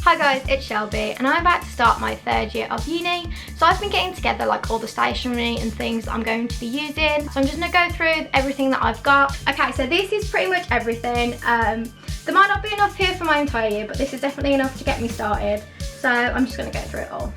Hi guys, it's Shelby and I'm about to start my third year of uni. So I've been getting together like all the stationery and things that I'm going to be using. So I'm just gonna go through everything that I've got. Okay, so this is pretty much everything. There might not be enough here for my entire year, but this is definitely enough to get me started. So I'm just gonna go through it all.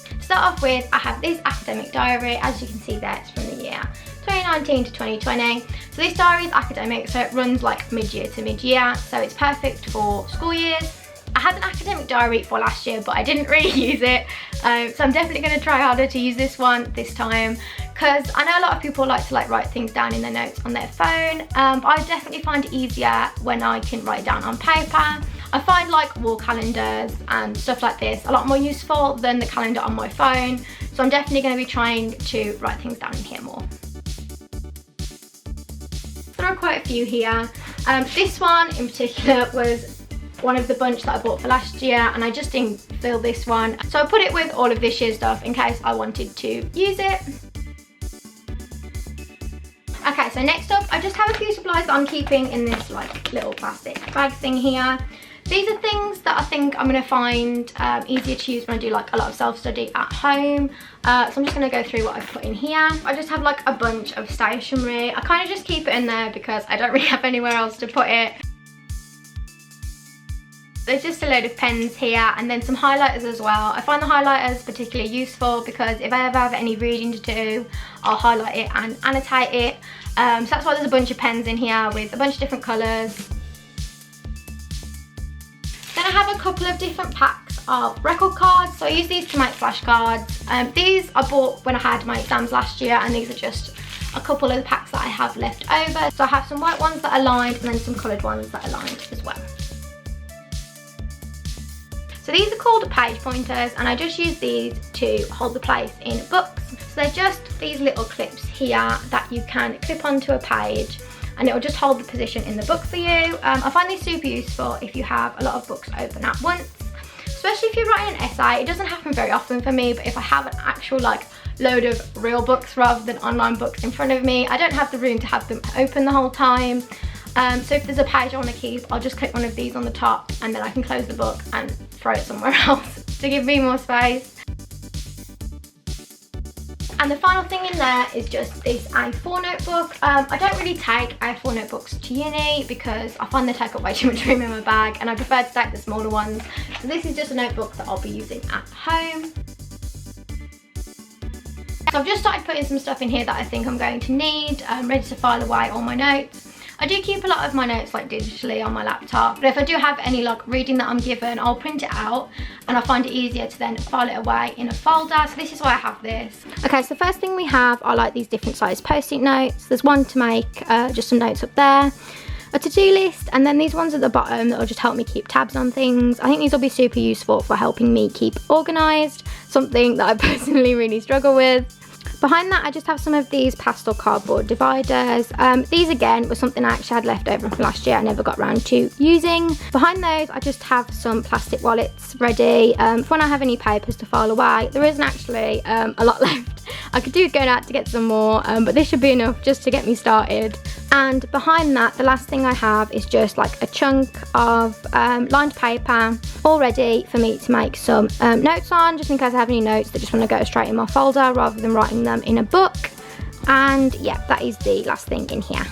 To start off with, I have this academic diary. As you can see there, it's from the year 2019 to 2020. So this diary is academic, so it runs like mid-year to mid-year, so it's perfect for school years. I had an academic diary for last year, but I didn't really use it, so I'm definitely going to try harder to use this one this time, because I know a lot of people like to write things down in their notes on their phone, but I definitely find it easier when I can write it down on paper. I find like wall calendars and stuff like this a lot more useful than the calendar on my phone, so I'm definitely going to be trying to write things down in here more. There are quite a few here. This one in particular was one of the bunch that I bought for last year, and I just didn't fill this one, so I put it with all of this year's stuff in case I wanted to use it. Okay, so next up I just have a few supplies that I'm keeping in this like little plastic bag thing here. These are things that I think I'm going to find easier to use when I do like a lot of self-study at home. So I'm just going to go through what I've put in here. I just have like a bunch of stationery. I kind of just keep it in there because I don't really have anywhere else to put it. There's just a load of pens here and then some highlighters as well. I find the highlighters particularly useful because if I ever have any reading to do, I'll highlight it and annotate it. So that's why there's a bunch of pens in here with a bunch of different colours. Then I have a couple of different packs of record cards. So I use these to make flashcards. These I bought when I had my exams last year, and these are just a couple of the packs that I have left over. So I have some white ones that are lined and then some coloured ones that are lined as well. So these are called page pointers, and I just use these to hold the place in books. So they're just these little clips here that you can clip onto a page, and it will just hold the position in the book for you. I find these super useful if you have a lot of books open at once, especially if you're writing an essay. It doesn't happen very often for me, but if I have an actual like load of real books rather than online books in front of me, I don't have the room to have them open the whole time. So if there's a page I want to keep, I'll just click one of these on the top and then I can close the book and throw it somewhere else to give me more space. And the final thing in there is just this A4 notebook. I don't really take A4 notebooks to uni because I find they take up way too much room in my bag, and I prefer to take the smaller ones. So this is just a notebook that I'll be using at home. So I've just started putting some stuff in here that I think I'm going to need. I'm ready to file away all my notes. I do keep a lot of my notes like digitally on my laptop, but if I do have any like reading that I'm given, I'll print it out and I find it easier to then file it away in a folder. So this is why I have this. Okay, so the first thing we have are like these different size post-it notes. There's one to make just some notes up there, a to-do list, and then these ones at the bottom that will just help me keep tabs on things. I think these will be super useful for helping me keep organised, something that I personally really struggle with. Behind that I just have some of these pastel cardboard dividers. These again were something I actually had left over from last year I never got around to using. Behind those I just have some plastic wallets ready for when I have any papers to file away. There isn't actually a lot left. I could do going out to get some more, but this should be enough just to get me started. And behind that, the last thing I have is just like a chunk of lined paper all ready for me to make some notes on, just in case I have any notes that just want to go straight in my folder rather than writing them in a book. And yeah, that is the last thing in here.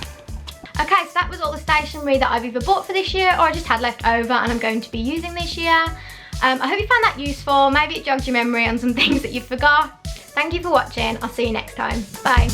Okay, so that was all the stationery that I've either bought for this year or I just had left over and I'm going to be using this year. I hope you found that useful. Maybe it jogged your memory on some things that you forgot. Thank you for watching. I'll see you next time. Bye.